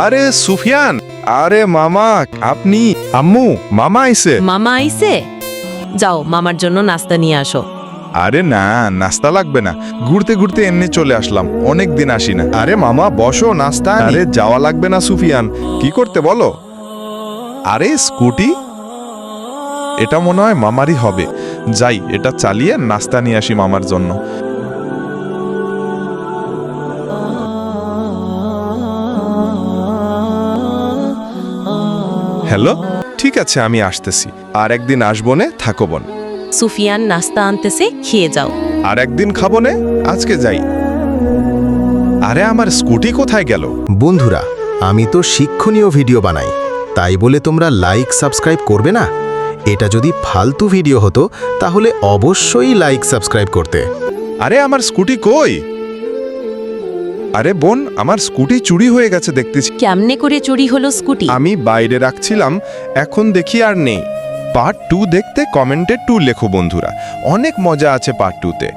আরে সুফিয়ান, আরে মামা আপনি? আম্মু, মামা আইছে। মামা আইছে? যাও মামার জন্য নাস্তা নিয়ে আসো। আরে না, নাস্তা লাগবে না, ঘুরতে ঘুরতে এমনি চলে আসলাম, অনেক দিন আসি না। আরে মামা বসো, নাস্তা আনি। আরে যাওয়া লাগবে না সুফিয়ান, কি করতে বলো? আরে স্কুটি, এটা মনে হয় মামারই হবে। যাই, এটা চালিয়ে নাস্তা নিয়ে আসি মামার জন্য। হ্যালো, ঠিক আছে আমি আসতেছি, আর একদিন আসবো নে, থাকো বোন। সুফিয়ান নাস্তা আনতেছে, খেয়ে যাও। আর একদিন খাবো নে, আজকে যাই। আরে আমার স্কুটি কোথায় গেল? বন্ধুরা, আমি তো শিক্ষণীয় ভিডিও বানাই, তাই বলে তোমরা লাইক সাবস্ক্রাইব করবে না? এটা যদি ফালতু ভিডিও হতো তাহলে অবশ্যই লাইক সাবস্ক্রাইব করতে। আরে আমার স্কুটি কই? আরে বোন, আমার স্কুটি চুরি হয়ে গেছে দেখতেছি। কেমনে করে চুরি হলো স্কুটি? আমি বাইরে রাখছিলাম, এখন দেখি আর নেই। পার্ট 2 দেখতে কমেন্টে 2 লেখো বন্ধুরা, অনেক মজা আছে পার্ট 2-তে।